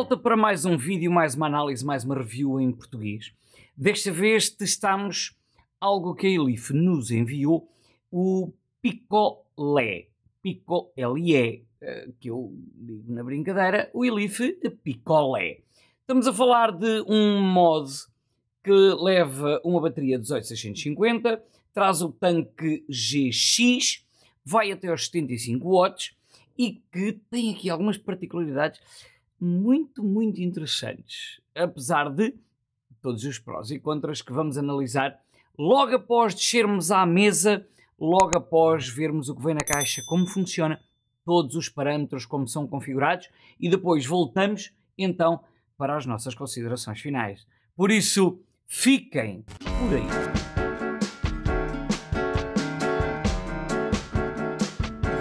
volta para mais um vídeo, mais uma análise, mais uma review em português. Desta vez testamos algo que a Elif nos enviou, o Picolé. Picolé, que eu digo na brincadeira, o Elif Picolé. Estamos a falar de um mod que leva uma bateria 18650, traz o tanque GX, vai até aos 75 watts e que tem aqui algumas particularidades muito interessantes, apesar de todos os prós e contras que vamos analisar logo após descermos à mesa, logo após vermos o que vem na caixa, como funciona, todos os parâmetros, como são configurados, e depois voltamos então para as nossas considerações finais. Por isso, fiquem por aí.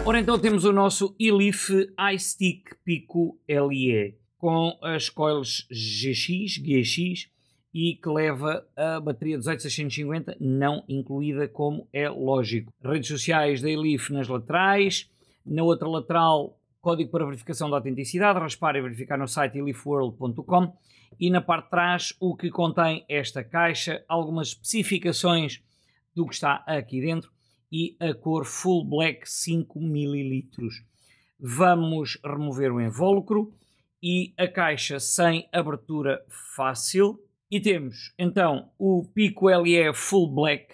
Ora, então temos o nosso Elif iStick Pico LE com as coils GX e que leva a bateria 18650 não incluída, como é lógico. Redes sociais da Elif nas laterais, na outra lateral código para verificação da autenticidade, raspar e verificar no site elifworld.com, e na parte de trás o que contém esta caixa, algumas especificações do que está aqui dentro e a cor Full Black 5 ml. Vamos remover o invólucro e a caixa sem abertura fácil. E temos então o Pico LE Full Black,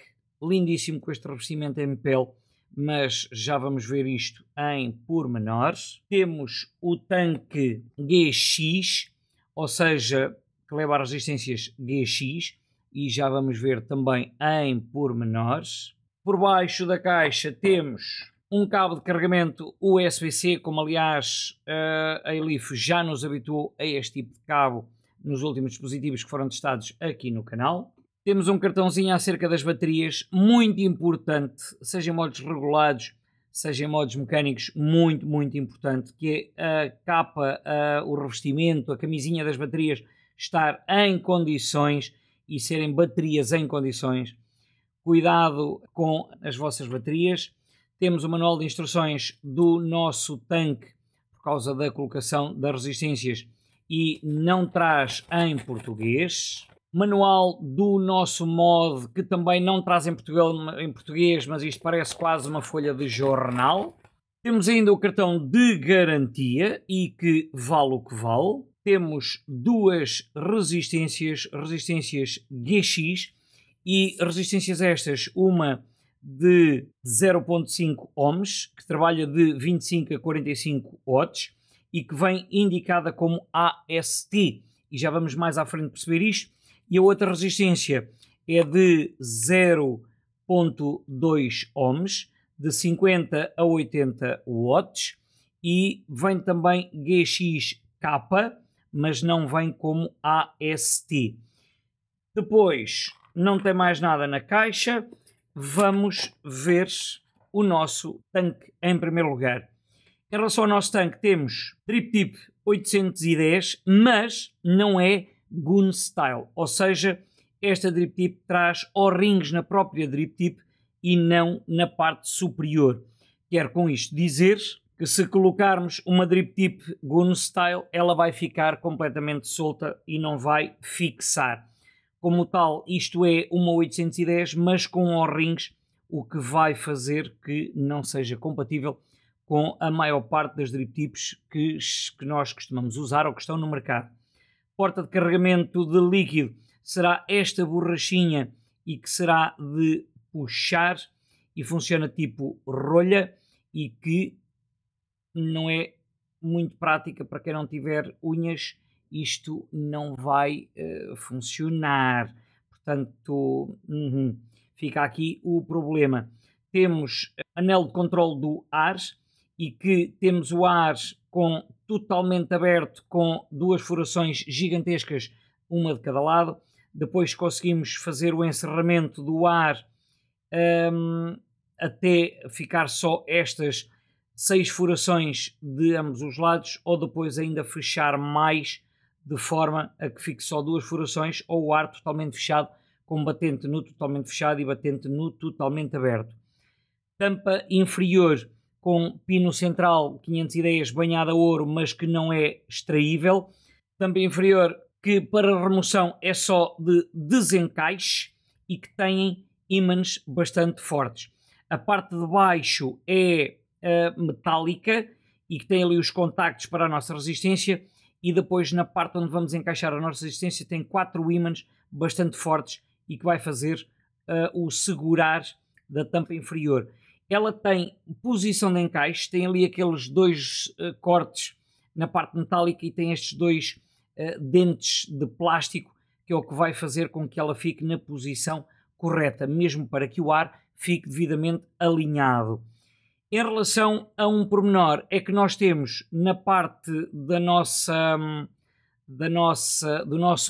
lindíssimo com este revestimento em pele, mas já vamos ver isto em pormenores. Temos o tanque GX, ou seja, que leva as resistências GX, e já vamos ver também em pormenores. Por baixo da caixa temos um cabo de carregamento USB-C, como aliás a Elif já nos habituou a este tipo de cabo nos últimos dispositivos que foram testados aqui no canal. Temos um cartãozinho acerca das baterias, muito importante, seja em modos regulados, seja em modos mecânicos, muito importante, que é a capa, o revestimento, a camisinha das baterias estar em condições e serem baterias em condições. Cuidado com as vossas baterias. Temos o manual de instruções do nosso tanque por causa da colocação das resistências e não traz em português. Manual do nosso mod, que também não traz em português, mas isto parece quase uma folha de jornal. Temos ainda o cartão de garantia e que vale o que vale. Temos duas resistências GX, e resistências estas, uma de 0.5 ohms, que trabalha de 25 a 45 watts e que vem indicada como AST, e já vamos mais à frente perceber isto. E a outra resistência é de 0.2 ohms, de 50 a 80 watts, e vem também GXK, mas não vem como AST. Depois, não tem mais nada na caixa. Vamos ver o nosso tanque em primeiro lugar. Em relação ao nosso tanque, temos drip tip 810, mas não é gun style, ou seja, esta drip tip traz O-rings na própria drip tip e não na parte superior. Quero com isto dizer que se colocarmos uma drip tip gun style, ela vai ficar completamente solta e não vai fixar. Como tal, isto é uma 810, mas com O-rings, o que vai fazer que não seja compatível com a maior parte das drip tips que nós costumamos usar ou que estão no mercado. Porta de carregamento de líquido será esta borrachinha e que será de puxar e funciona tipo rolha e que não é muito prática para quem não tiver unhas. Isto não vai funcionar, portanto fica aqui o problema. Temos anel de controle do ar e que temos o ar totalmente aberto com duas furações gigantescas, uma de cada lado. Depois conseguimos fazer o encerramento do ar até ficar só estas 6 furações de ambos os lados, ou depois ainda fechar mais, de forma a que fique só 2 furações, ou o ar totalmente fechado, com batente no totalmente fechado e batente no totalmente aberto. Tampa inferior com pino central 510 banhado a ouro, mas que não é extraível. tampa inferior que para remoção é só de desencaixe e que têm ímãs bastante fortes. A parte de baixo é metálica e que tem ali os contactos para a nossa resistência, e depois na parte onde vamos encaixar a nossa resistência tem 4 ímãs bastante fortes e que vai fazer o segurar da tampa inferior. Ela tem posição de encaixe, tem ali aqueles 2 cortes na parte metálica e tem estes 2 dentes de plástico, que é o que vai fazer com que ela fique na posição correta, mesmo para que o ar fique devidamente alinhado. Em relação a um pormenor, é que nós temos na parte do nosso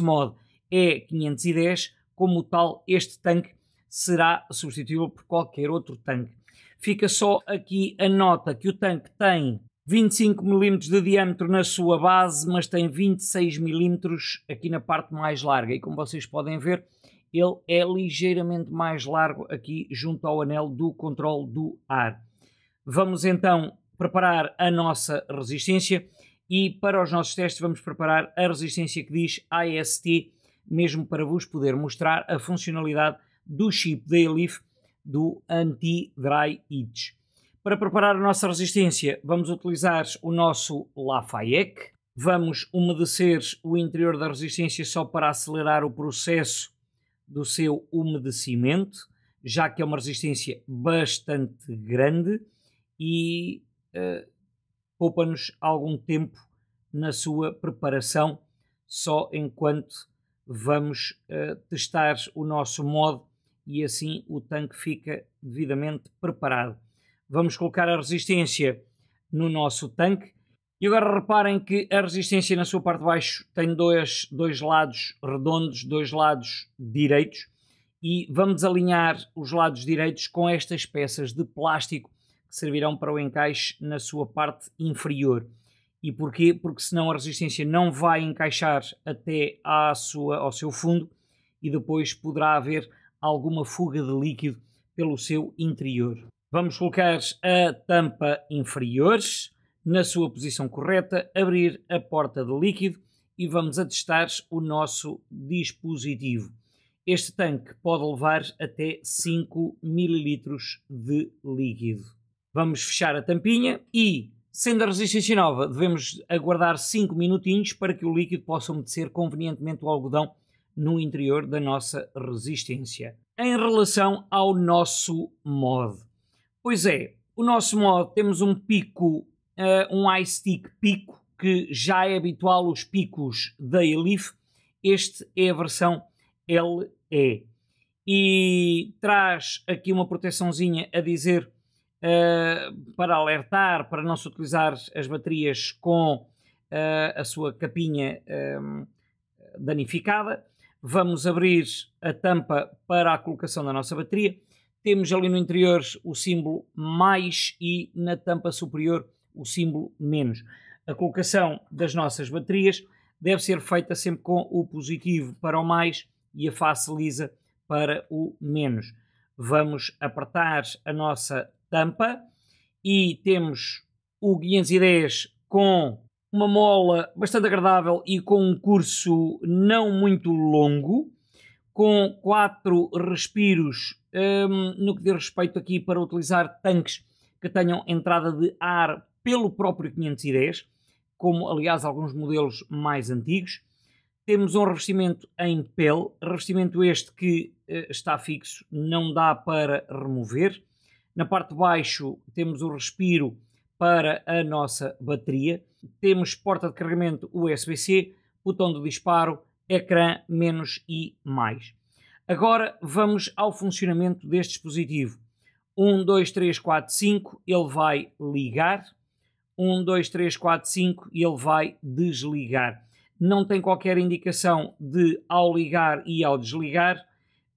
mod é 510, como tal este tanque será substituível por qualquer outro tanque. Fica só aqui a nota que o tanque tem 25 mm de diâmetro na sua base, mas tem 26 mm aqui na parte mais larga, e como vocês podem ver, ele é ligeiramente mais largo aqui junto ao anel do controle do ar. Vamos então preparar a nossa resistência, e para os nossos testes vamos preparar a resistência que diz AST, mesmo para vos poder mostrar a funcionalidade do chip da Elif do Anti-Dry Itch. Para preparar a nossa resistência vamos utilizar o nosso Lafayette. Vamos umedecer o interior da resistência só para acelerar o processo do seu umedecimento, já que é uma resistência bastante grande e poupa-nos algum tempo na sua preparação, só enquanto vamos testar o nosso mod, e assim o tanque fica devidamente preparado. Vamos colocar a resistência no nosso tanque, e agora reparem que a resistência na sua parte de baixo tem dois lados redondos, 2 lados direitos, e vamos alinhar os lados direitos com estas peças de plástico que servirão para o encaixe na sua parte inferior. E porquê? Porque senão a resistência não vai encaixar até ao seu fundo e depois poderá haver alguma fuga de líquido pelo seu interior. Vamos colocar a tampa inferior na sua posição correta, abrir a porta de líquido e vamos a testar o nosso dispositivo. Este tanque pode levar até 5 ml de líquido. Vamos fechar a tampinha e, sendo a resistência nova, devemos aguardar 5 minutinhos para que o líquido possa umedecer convenientemente o algodão no interior da nossa resistência. Em relação ao nosso mod, pois é, o nosso mod temos um pico, um iStick pico, que já é habitual os picos da Elif. Este é a versão LE e traz aqui uma proteçãozinha a dizer para alertar, para não se utilizar as baterias com a sua capinha danificada. Vamos abrir a tampa para a colocação da nossa bateria. Temos ali no interior o símbolo mais e na tampa superior o símbolo menos. A colocação das nossas baterias deve ser feita sempre com o positivo para o mais e a face lisa para o menos. Vamos apertar a nossa tampa e temos o 510 com uma mola bastante agradável e com um curso não muito longo, com 4 respiros no que diz respeito aqui para utilizar tanques que tenham entrada de ar pelo próprio 510, como aliás alguns modelos mais antigos. Temos um revestimento em pele, revestimento este que está fixo, não dá para remover. Na parte de baixo temos o respiro para a nossa bateria. Temos porta de carregamento USB-C, botão de disparo, ecrã, menos e mais. Agora vamos ao funcionamento deste dispositivo. 1, 2, 3, 4, 5, ele vai ligar. 1, 2, 3, 4, 5 e ele vai desligar. Não tem qualquer indicação de ao ligar e ao desligar,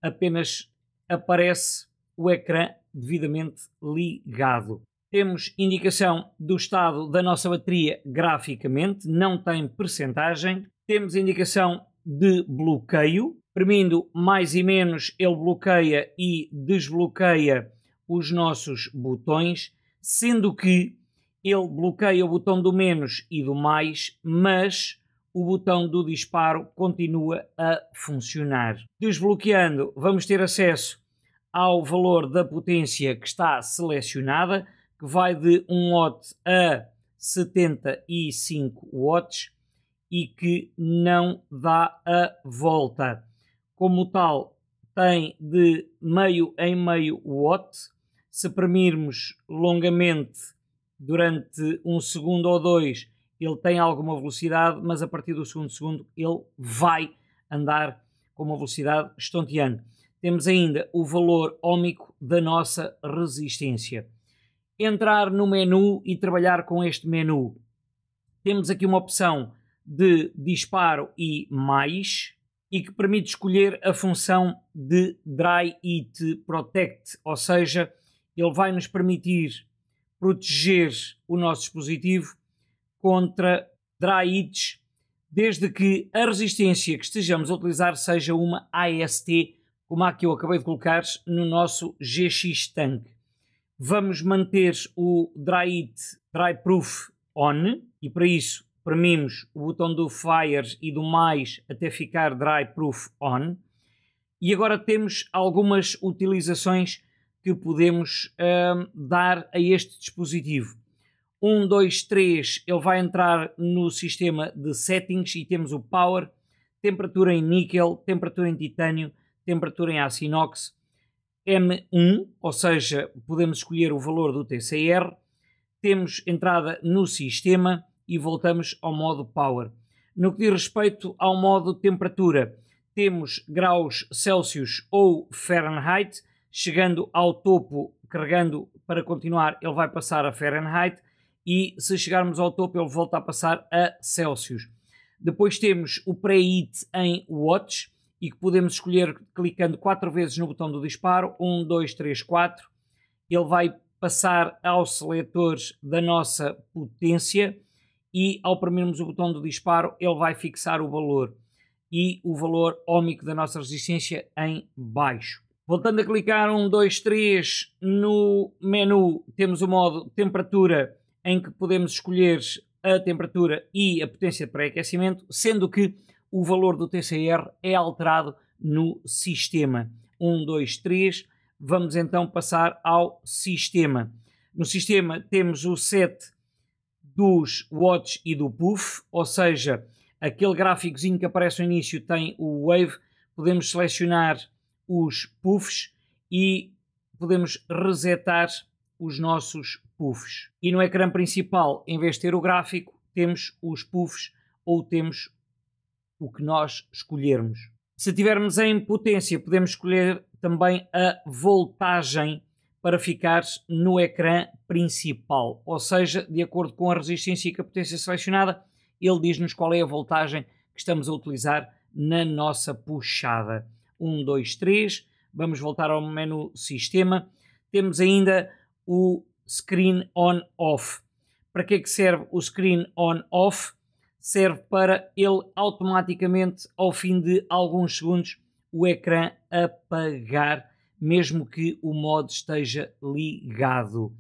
apenas aparece o ecrã devidamente ligado. Temos indicação do estado da nossa bateria graficamente, não tem percentagem. Temos indicação de bloqueio, premindo mais e menos ele bloqueia e desbloqueia os nossos botões, sendo que ele bloqueia o botão do menos e do mais, mas o botão do disparo continua a funcionar. Desbloqueando, vamos ter acesso ao valor da potência que está selecionada, que vai de 1 watt a 75 watts e que não dá a volta. Como tal, tem de meio em meio watt. Se premirmos longamente durante 1 segundo ou 2, ele tem alguma velocidade, mas a partir do segundo segundo ele vai andar com uma velocidade estonteante. Temos ainda o valor óhmico da nossa resistência. Entrar no menu e trabalhar com este menu. Temos aqui uma opção de disparo e mais, e que permite escolher a função de Dry Heat Protect, ou seja, ele vai nos permitir proteger o nosso dispositivo contra dry heats, desde que a resistência que estejamos a utilizar seja uma AST, como a que eu acabei de colocar no nosso GX Tank. Vamos manter o Dry Proof On, e para isso premimos o botão do Fire e do mais até ficar Dry Proof On. E agora temos algumas utilizações que podemos dar a este dispositivo. 1, 2, 3, ele vai entrar no sistema de settings e temos o Power, temperatura em níquel, temperatura em titânio, temperatura em aço inox, M1, ou seja, podemos escolher o valor do TCR, temos entrada no sistema e voltamos ao modo Power. No que diz respeito ao modo temperatura, temos graus Celsius ou Fahrenheit, chegando ao topo, carregando para continuar, ele vai passar a Fahrenheit, e se chegarmos ao topo ele volta a passar a Celsius. Depois temos o Preheat em Watts, e que podemos escolher clicando 4 vezes no botão do disparo, 1, 2, 3, 4, ele vai passar aos seletores da nossa potência e ao premermos o botão do disparo ele vai fixar o valor e o valor óhmico da nossa resistência em baixo. Voltando a clicar 1, 2, 3 no menu, temos o modo temperatura, em que podemos escolher a temperatura e a potência de pré-aquecimento, sendo que o valor do TCR é alterado no sistema. 1, 2, 3, vamos então passar ao sistema. No sistema temos o set dos watts e do puff, ou seja, aquele gráficozinho que aparece no início tem o wave, podemos selecionar os puffs e podemos resetar os nossos puffs. E no ecrã principal, em vez de ter o gráfico, temos os puffs ou temos o que nós escolhermos. Se tivermos em potência, podemos escolher também a voltagem para ficar no ecrã principal. Ou seja, de acordo com a resistência e com a potência selecionada, ele diz-nos qual é a voltagem que estamos a utilizar na nossa puxada. 1, 2, 3. Vamos voltar ao menu Sistema. Temos ainda o Screen On-Off. Para que é que serve o Screen On-Off? Serve para ele automaticamente, ao fim de alguns segundos, o ecrã apagar, mesmo que o modo esteja ligado.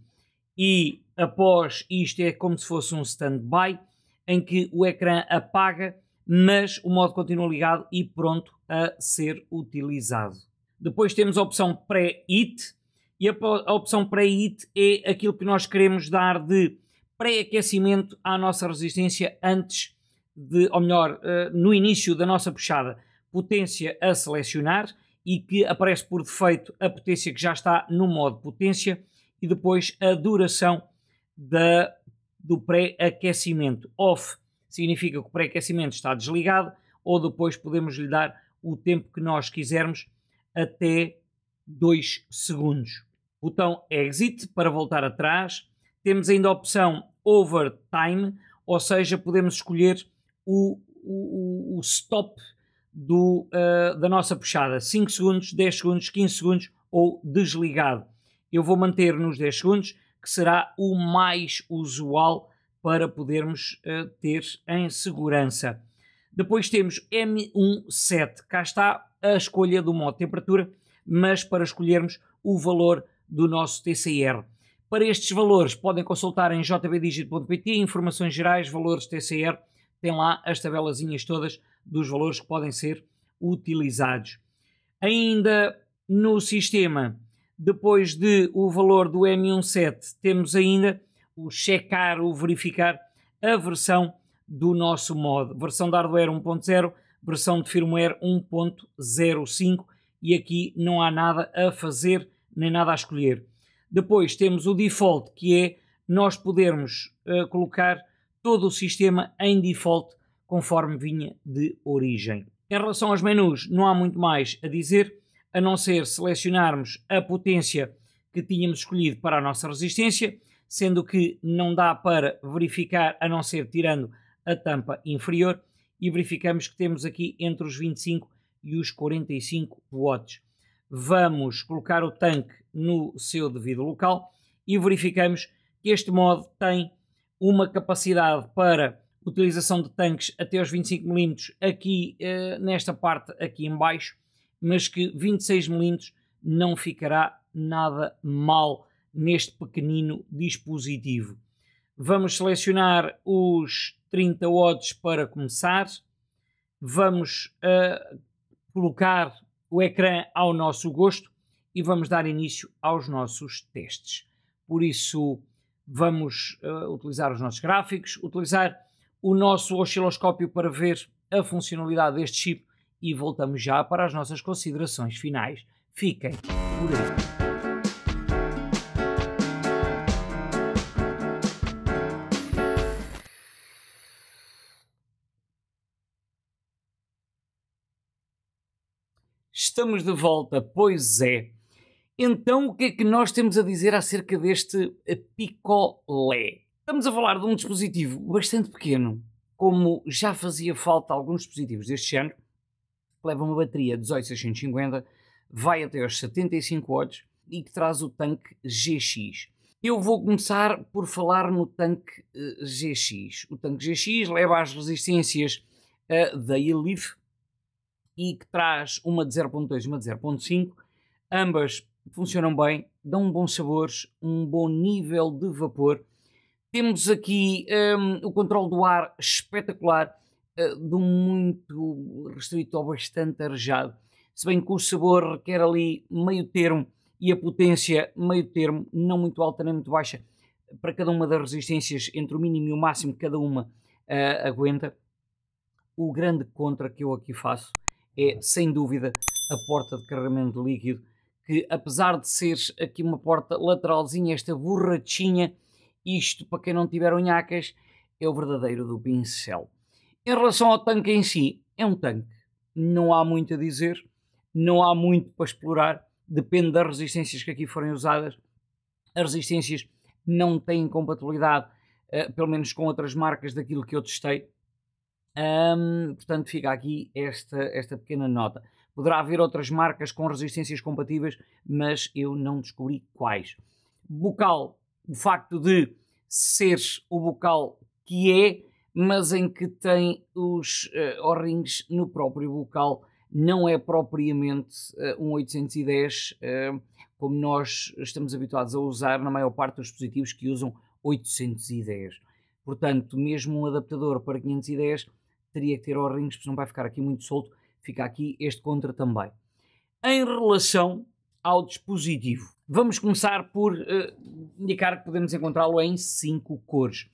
E após isto é como se fosse um stand-by, em que o ecrã apaga, mas o modo continua ligado e pronto a ser utilizado. Depois temos a opção Pré-Heat, e a opção Pré-Heat é aquilo que nós queremos dar de pré-aquecimento à nossa resistência antes de, ou melhor, no início da nossa puxada. Potência a selecionar e que aparece por defeito a potência que já está no modo potência e depois a duração do pré-aquecimento. Off significa que o pré-aquecimento está desligado ou depois podemos lhe dar o tempo que nós quisermos até 2 segundos. Botão Exit para voltar atrás. Temos ainda a opção Overtime, ou seja, podemos escolher o stop da nossa puxada. 5 segundos, 10 segundos, 15 segundos ou desligado. Eu vou manter nos 10 segundos, que será o mais usual para podermos ter em segurança. Depois temos M1 Set. Cá está a escolha do modo temperatura, mas para escolhermos o valor do nosso TCR. Para estes valores podem consultar em jbdigit.pt, informações gerais, valores TCR, tem lá as tabelazinhas todas dos valores que podem ser utilizados. Ainda no sistema, depois de o valor do M17, temos ainda o checar, o verificar a versão do nosso mod. Versão de hardware 1.0, versão de firmware 1.05 e aqui não há nada a fazer nem nada a escolher. Depois temos o default, que é nós podermos colocar todo o sistema em default conforme vinha de origem. Em relação aos menus, não há muito mais a dizer, a não ser selecionarmos a potência que tínhamos escolhido para a nossa resistência, sendo que não dá para verificar a não ser tirando a tampa inferior, e verificamos que temos aqui entre os 25 e os 45 watts. Vamos colocar o tanque no seu devido local e verificamos que este mod tem uma capacidade para utilização de tanques até aos 25 mm aqui nesta parte aqui em baixo, mas que 26 mm não ficará nada mal neste pequenino dispositivo. Vamos selecionar os 30 watts para começar. Vamos colocar o ecrã ao nosso gosto e vamos dar início aos nossos testes. Por isso, vamos utilizar os nossos gráficos, utilizar o nosso osciloscópio para ver a funcionalidade deste chip e voltamos já para as nossas considerações finais. Fiquem por aí. Estamos de volta, pois é. Então, o que é que nós temos a dizer acerca deste picolé? Estamos a falar de um dispositivo bastante pequeno, como já fazia falta a alguns dispositivos deste género, que leva uma bateria 18650, vai até aos 75 watts e que traz o tanque GX. Eu vou começar por falar no tanque GX. O tanque GX leva as resistências da Elif e que traz uma de 0.2 e uma de 0.5. Ambas funcionam bem, dão bons sabores, um bom nível de vapor. Temos aqui o controle do ar espetacular, de um muito restrito ou bastante arejado, se bem que o sabor requer ali meio termo e a potência meio termo, não muito alta nem muito baixa, para cada uma das resistências, entre o mínimo e o máximo, cada uma aguenta. O grande contra que eu aqui faço é, sem dúvida, a porta de carregamento de líquido, que apesar de ser aqui uma porta lateralzinha, esta borrachinha, isto, para quem não tiver unhacas, é o verdadeiro do pincel. Em relação ao tanque em si, é um tanque. Não há muito a dizer, não há muito para explorar, depende das resistências que aqui forem usadas. As resistências não têm compatibilidade, pelo menos com outras marcas daquilo que eu testei. Portanto, fica aqui esta pequena nota. Poderá haver outras marcas com resistências compatíveis, mas eu não descobri quais. Bocal, o facto de ser o bocal que é, mas em que tem os O-rings no próprio bocal, não é propriamente um 810, como nós estamos habituados a usar na maior parte dos dispositivos que usam 810. Portanto, mesmo um adaptador para 510 teria que ter O-rings, porque não vai ficar aqui muito solto, fica aqui este contra também. Em relação ao dispositivo, vamos começar por indicar que podemos encontrá-lo em 5 cores.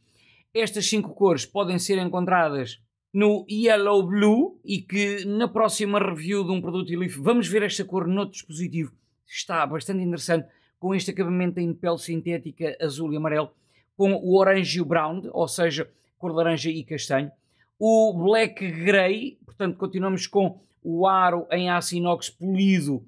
Estas 5 cores podem ser encontradas no Yellow Blue e que na próxima review de um produto Elif vamos ver esta cor noutro dispositivo. Está bastante interessante, com este acabamento em pele sintética azul e amarelo, com o orange e o brown, ou seja, cor laranja e castanho. O Black Grey, portanto continuamos com o aro em aço inox polido,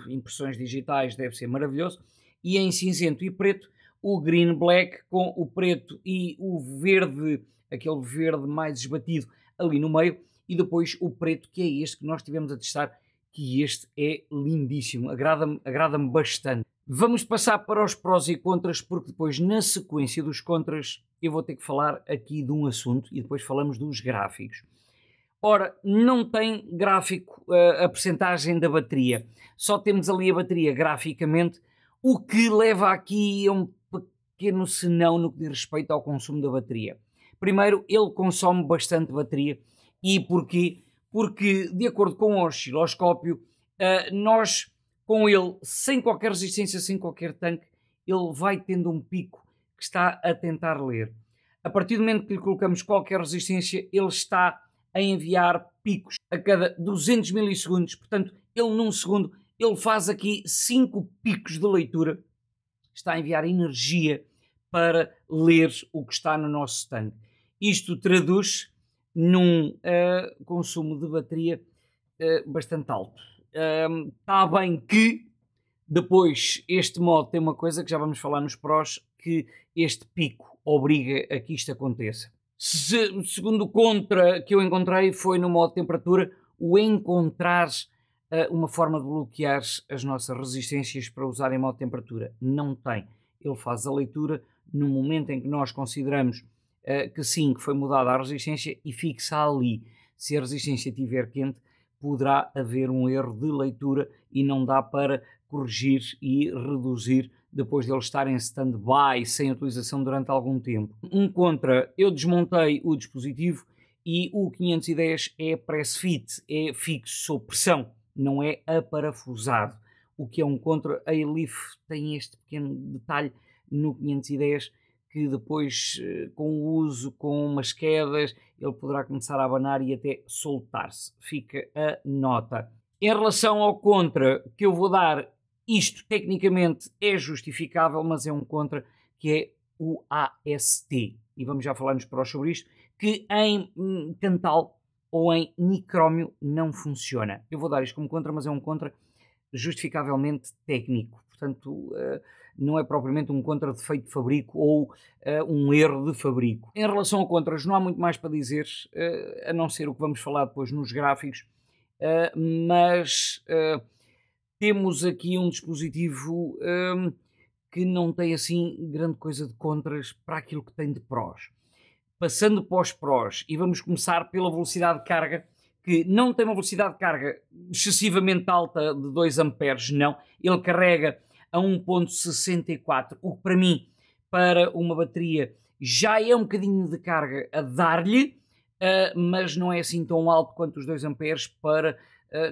impressões digitais, deve ser maravilhoso. E em cinzento e preto, o Green Black com o preto e o verde, aquele verde mais esbatido ali no meio. E depois o preto, que é este que nós tivemos a testar, que este é lindíssimo, agrada-me bastante. Vamos passar para os prós e contras, porque depois na sequência dos contras eu vou ter que falar aqui de um assunto e depois falamos dos gráficos. Ora, não tem gráfico a percentagem da bateria, só temos ali a bateria graficamente, o que leva aqui a um pequeno senão no que diz respeito ao consumo da bateria. Primeiro, ele consome bastante bateria. E porquê? Porque, de acordo com o osciloscópio, nós, com ele, sem qualquer resistência, sem qualquer tanque, ele vai tendo um pico que está a tentar ler. A partir do momento que lhe colocamos qualquer resistência, ele está a enviar picos a cada 200 milissegundos. Portanto, ele num segundo, ele faz aqui 5 picos de leitura. Está a enviar energia para ler o que está no nosso tanque. Isto traduz num consumo de bateria bastante alto. Está bem que depois este modo tem uma coisa que já vamos falar nos prós, que este pico obriga a que isto aconteça. Segundo contra que eu encontrei foi no modo temperatura, o encontrar uma forma de bloquear as nossas resistências para usar em modo temperatura. Não tem. Ele faz a leitura no momento em que nós consideramos que sim, que foi mudada a resistência e fixa ali. Se a resistência estiver quente, poderá haver um erro de leitura e não dá para corrigir e reduzir depois de ele estar em stand-by, sem utilização durante algum tempo. Um contra, eu desmontei o dispositivo e o 510 é press fit, é fixo, sob pressão, não é aparafusado. O que é um contra, a Elif tem este pequeno detalhe no 510 que depois, com o uso, com umas quedas, ele poderá começar a abanar e até soltar-se. Fica a nota. Em relação ao contra que eu vou dar, isto tecnicamente é justificável, mas é um contra que é o AST. E vamos já falar nos prós sobre isto, que em Tantal ou em nicrómio não funciona. Eu vou dar isto como contra, mas é um contra justificavelmente técnico. Portanto, não é propriamente um contra defeito de fabrico ou um erro de fabrico. Em relação a contras, não há muito mais para dizer, a não ser o que vamos falar depois nos gráficos, mas temos aqui um dispositivo que não tem assim grande coisa de contras para aquilo que tem de prós. Passando para os prós, e vamos começar pela velocidade de carga, que não tem uma velocidade de carga excessivamente alta de 2 amperes, não. Ele carrega a 1.64, o que para mim, para uma bateria, já é um bocadinho de carga a dar-lhe, mas não é assim tão alto quanto os 2 amperes para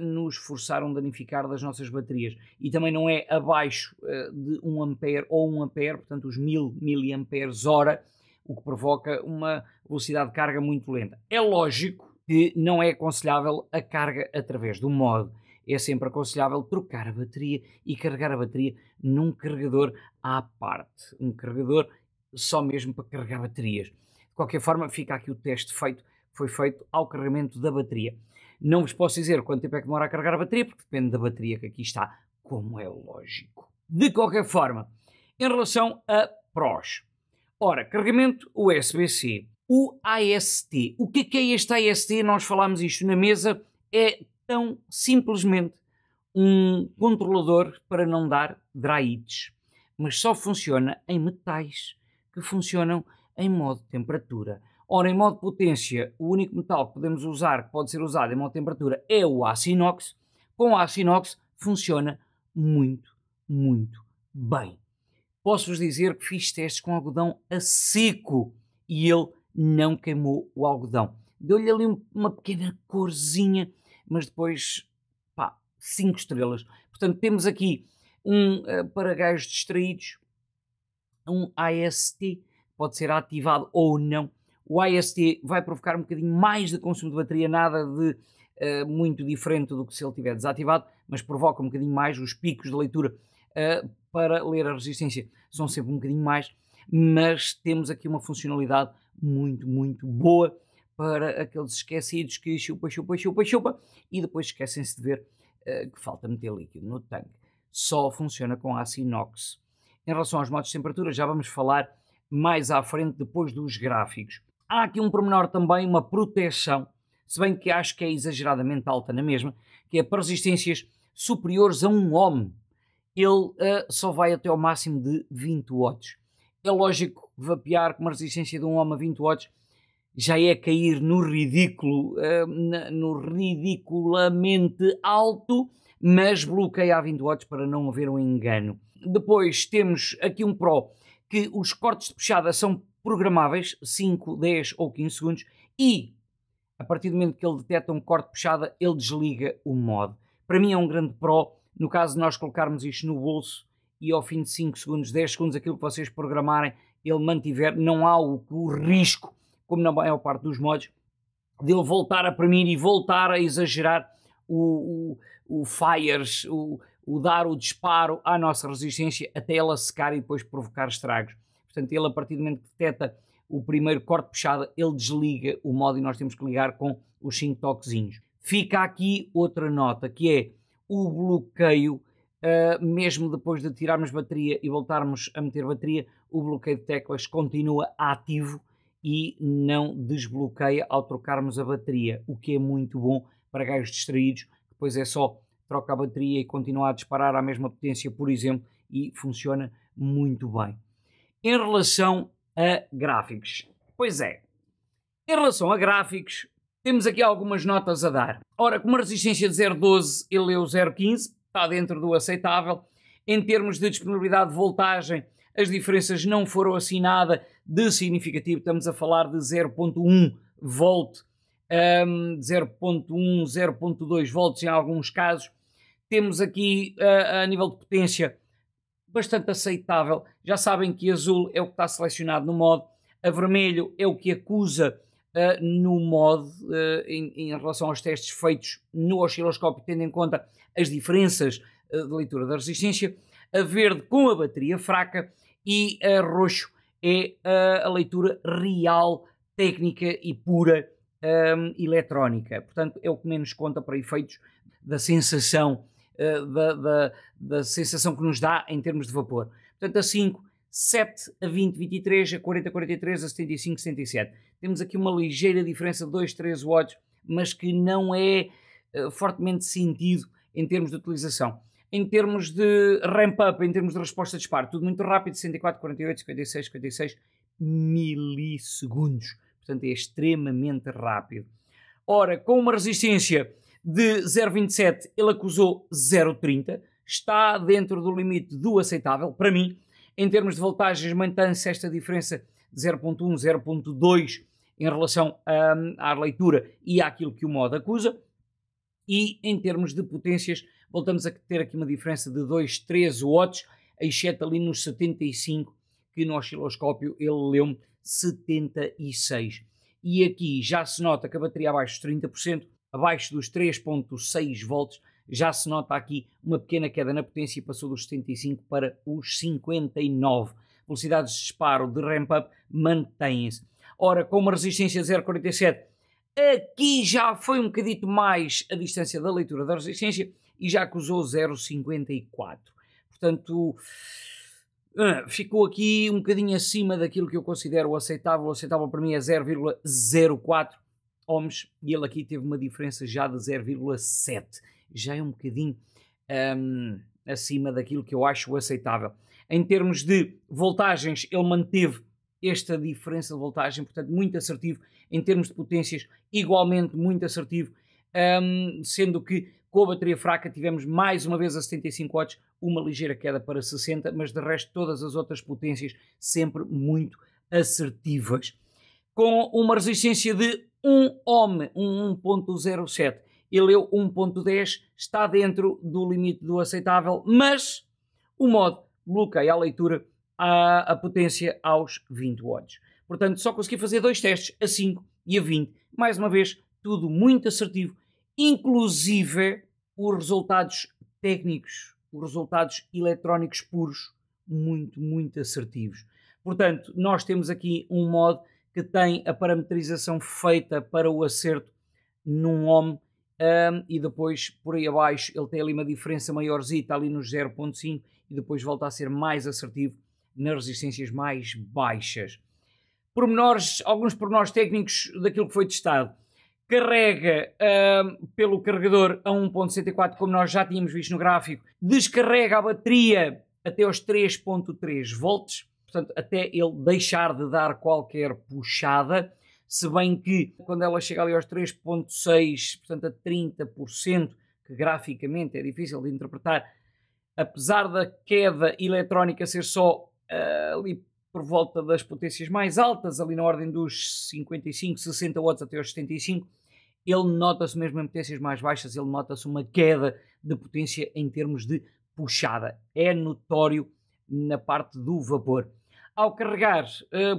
nos forçar a danificar das nossas baterias. E também não é abaixo de 1 ampere ou 1 ampere, portanto os 1000 miliamperes hora, o que provoca uma velocidade de carga muito lenta. É lógico que não é aconselhável a carga através do modo. É sempre aconselhável trocar a bateria e carregar a bateria num carregador à parte. Um carregador só mesmo para carregar baterias. De qualquer forma, fica aqui o teste feito, foi feito ao carregamento da bateria. Não vos posso dizer quanto tempo é que demora a carregar a bateria, porque depende da bateria que aqui está, como é lógico. De qualquer forma, em relação a prós. Ora, carregamento USB-C. O AST. O que é este AST? Nós falámos isto na mesa. É tão simplesmente um controlador para não dar dry-hits. Mas só funciona em metais que funcionam em modo temperatura. Ora, em modo potência, o único metal que podemos usar, que pode ser usado em modo temperatura, é o aço inox. Com o aço inox funciona muito, muito bem. Posso-vos dizer que fiz testes com algodão a seco e ele não queimou o algodão. Deu-lhe ali uma pequena corzinha, mas depois, pá, 5 estrelas. Portanto, temos aqui para gajos distraídos, um AST, pode ser ativado ou não. O AST vai provocar um bocadinho mais de consumo de bateria, nada de muito diferente do que se ele estiver desativado, mas provoca um bocadinho mais. Os picos de leitura para ler a resistência são sempre um bocadinho mais, mas temos aqui uma funcionalidade muito, muito boa para aqueles esquecidos que chupa, chupa, chupa, chupa e depois esquecem-se de ver que falta meter líquido no tanque. Só funciona com aço inox. Em relação aos modos de temperatura, já vamos falar mais à frente, depois dos gráficos. Há aqui um pormenor também, uma proteção, se bem que acho que é exageradamente alta na mesma, que é para resistências superiores a 1 ohm. Ele só vai até ao máximo de 20 watts. É lógico que vapear com uma resistência de 1 ohm a 20 watts já é cair no ridículo, no ridiculamente alto, mas bloqueia a 20 watts para não haver um engano. Depois temos aqui um Pro, que os cortes de puxada são programáveis, 5, 10 ou 15 segundos, e a partir do momento que ele detecta um corte de puxada, ele desliga o mod. Para mim é um grande pró, no caso de nós colocarmos isto no bolso e ao fim de 5 segundos, 10 segundos, aquilo que vocês programarem, ele mantiver, não há o risco, como na maior parte dos mods, de ele voltar a premir e voltar a exagerar o fires, o dar o disparo à nossa resistência até ela secar e depois provocar estragos. Portanto, ele a partir do momento que detecta o primeiro corte de puxada, ele desliga o modo e nós temos que ligar com os 5 toquezinhos. Fica aqui outra nota, que é o bloqueio, mesmo depois de tirarmos bateria e voltarmos a meter bateria, o bloqueio de teclas continua ativo e não desbloqueia ao trocarmos a bateria, o que é muito bom para gajos distraídos. Depois é só trocar a bateria e continuar a disparar à mesma potência, por exemplo, e funciona muito bem. Em relação a gráficos, pois é, em relação a gráficos, temos aqui algumas notas a dar. Ora, com uma resistência de 0.12, ele leu 0.15, está dentro do aceitável. Em termos de disponibilidade de voltagem, as diferenças não foram assim nada de significativo, estamos a falar de 0.1 volt, 0.1, 0.2 volts em alguns casos. Temos aqui, a nível de potência, bastante aceitável. Já sabem que azul é o que está selecionado no mod, a vermelho é o que acusa no mod em relação aos testes feitos no osciloscópio, tendo em conta as diferenças de leitura da resistência, a verde com a bateria fraca e a roxo é a leitura real, técnica e pura eletrónica. Portanto, é o que menos conta para efeitos da sensação, da sensação que nos dá em termos de vapor. Portanto, a 5, 7 a 20, 23, a 40, 43, a 75, 77. Temos aqui uma ligeira diferença de 2, 3 watts, mas que não é fortemente sentido em termos de utilização. Em termos de ramp-up, em termos de resposta de disparo, tudo muito rápido, 64, 48, 56, 56 milissegundos. Portanto, é extremamente rápido. Ora, com uma resistência de 0.27, ele acusou 0.30. Está dentro do limite do aceitável, para mim. Em termos de voltagens, mantém-se esta diferença de 0.1, 0.2 em relação à leitura e àquilo que o mod acusa. E em termos de potências, voltamos a ter aqui uma diferença de 2, 3 watts, exceto ali nos 75, que no osciloscópio ele leu-me 76. E aqui já se nota que a bateria abaixo dos 30%, abaixo dos 3.6 volts, já se nota aqui uma pequena queda na potência e passou dos 75 para os 59. Velocidades de disparo de ramp-up mantêm-se. Ora, com uma resistência 0.47, aqui já foi um bocadito mais a distância da leitura da resistência e já acusou 0.54. Portanto, ficou aqui um bocadinho acima daquilo que eu considero aceitável. O aceitável para mim é 0.04 ohms e ele aqui teve uma diferença já de 0.7. Já é um bocadinho acima daquilo que eu acho aceitável. Em termos de voltagens, ele manteve esta diferença de voltagem, portanto, muito assertivo. Em termos de potências, igualmente muito assertivo, sendo que com a bateria fraca tivemos mais uma vez a 75 watts, uma ligeira queda para 60, mas de resto todas as outras potências sempre muito assertivas. Com uma resistência de 1 ohm, 1.07, ele leu 1.10, está dentro do limite do aceitável, mas o mod bloqueia a leitura a potência aos 20 watts. Portanto, só consegui fazer 2 testes, a 5 e a 20. Mais uma vez, tudo muito assertivo, inclusive os resultados técnicos, os resultados eletrónicos puros, muito, muito assertivos. Portanto, nós temos aqui um mod que tem a parametrização feita para o acerto num ohm, e depois por aí abaixo ele tem ali uma diferença maiorzita ali nos 0.5 e depois volta a ser mais assertivo nas resistências mais baixas. Pormenores, alguns pormenores técnicos daquilo que foi testado. Carrega pelo carregador a 1.64, como nós já tínhamos visto no gráfico. Descarrega a bateria até aos 3.3 volts, portanto até ele deixar de dar qualquer puxada, se bem que quando ela chega ali aos 3.6, portanto a 30%, que graficamente é difícil de interpretar, apesar da queda eletrónica ser só ali por volta das potências mais altas, ali na ordem dos 55, 60 watts até aos 75, ele nota-se mesmo em potências mais baixas, ele nota-se uma queda de potência em termos de puxada. É notório na parte do vapor. Ao carregar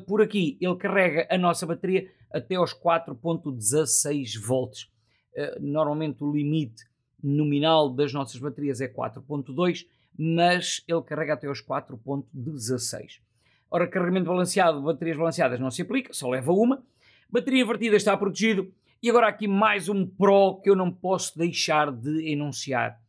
por aqui, ele carrega a nossa bateria até aos 4.16 volts. Normalmente o limite nominal das nossas baterias é 4.2, mas ele carrega até aos 4.16. Ora, carregamento balanceado, baterias balanceadas não se aplica, só leva uma. Bateria invertida está protegido. E agora aqui mais um Pro que eu não posso deixar de enunciar.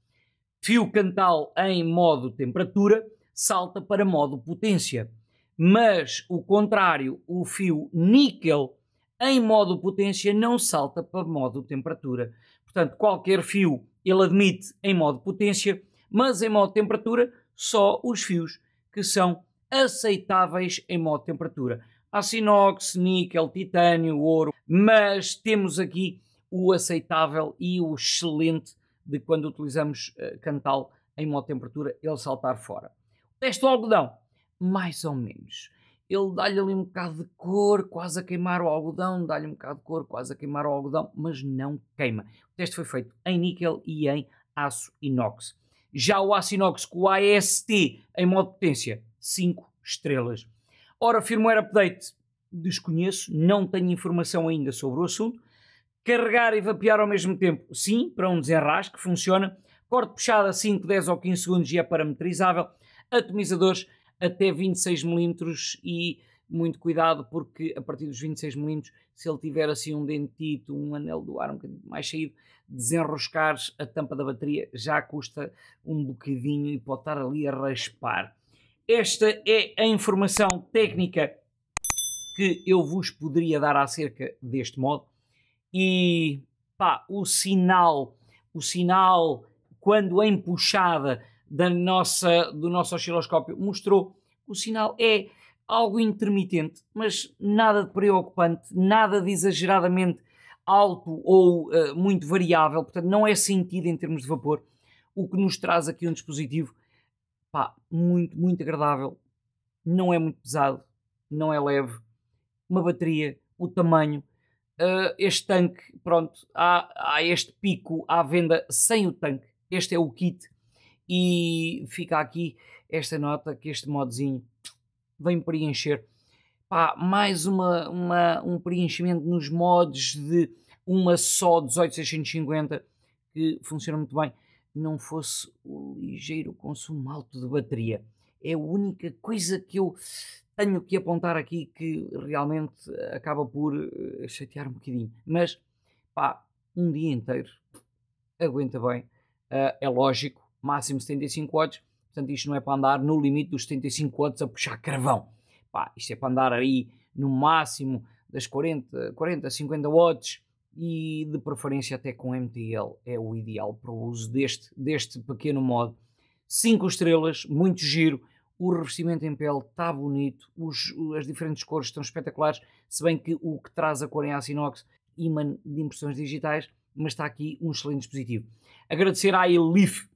Fio Cantal em modo temperatura salta para modo potência. Mas o contrário, o fio níquel em modo potência não salta para modo temperatura. Portanto, qualquer fio ele admite em modo potência, mas em modo temperatura só os fios que são aceitáveis em modo temperatura. Aço inox, níquel, titânio, ouro, mas temos aqui o aceitável e o excelente de quando utilizamos Cantal em modo temperatura, ele saltar fora. O teste do algodão, mais ou menos. Ele dá-lhe ali um bocado de cor, quase a queimar o algodão, dá-lhe um bocado de cor, quase a queimar o algodão, mas não queima. O teste foi feito em níquel e em aço inox. Já o aço inox com o AST em modo potência, 5 estrelas. Ora, firmware update, desconheço, não tenho informação ainda sobre o assunto. Carregar e vapear ao mesmo tempo, sim, para um desenrasque, funciona. Corte puxada 5, 10 ou 15 segundos e é parametrizável. Atomizadores até 26 mm e muito cuidado porque a partir dos 26 mm, se ele tiver assim um dentito, um anel do ar um bocadinho mais saído, desenroscares a tampa da bateria já custa um bocadinho e pode estar ali a raspar. Esta é a informação técnica que eu vos poderia dar acerca deste modo. E pá, o sinal quando em puxada do nosso osciloscópio mostrou que o sinal é algo intermitente, mas nada de preocupante, nada de exageradamente alto ou muito variável, portanto não é sentido em termos de vapor, o que nos traz aqui um dispositivo pá, muito, muito agradável, não é muito pesado, não é leve, uma bateria, o tamanho, este tanque, pronto, há este pico à venda sem o tanque, este é o kit e fica aqui esta nota que este modzinho vem preencher. Pá, mais um preenchimento nos mods de uma só 18650 que funciona muito bem, não fosse o ligeiro consumo alto de bateria. É a única coisa que eu tenho que apontar aqui que realmente acaba por chatear um bocadinho. Mas, pá, um dia inteiro aguenta bem. É lógico, máximo 75 watts. Portanto, isto não é para andar no limite dos 75 watts a puxar carvão. Pá, isto é para andar aí no máximo das 40, 50 watts e de preferência até com MTL. É o ideal para o uso deste pequeno mod. 5 estrelas, muito giro. O revestimento em pele está bonito, as diferentes cores estão espetaculares, se bem que o que traz a cor em aço inox imã de impressões digitais, mas está aqui um excelente dispositivo. Agradecer à Elif,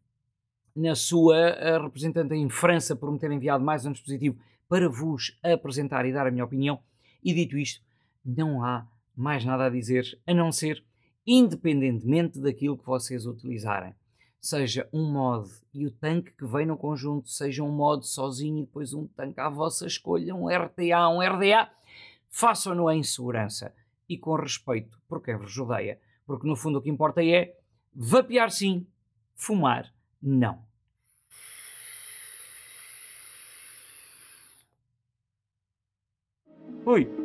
na sua representante em França, por me ter enviado mais um dispositivo para vos apresentar e dar a minha opinião. E dito isto, não há mais nada a dizer, a não ser, independentemente daquilo que vocês utilizarem. Seja um mod e o tanque que vem no conjunto, seja um mod sozinho e depois um tanque à vossa escolha, um RTA, um RDA, façam-no em segurança e com respeito por quem vos rodeia, porque no fundo o que importa é vapear sim, fumar não. Ui!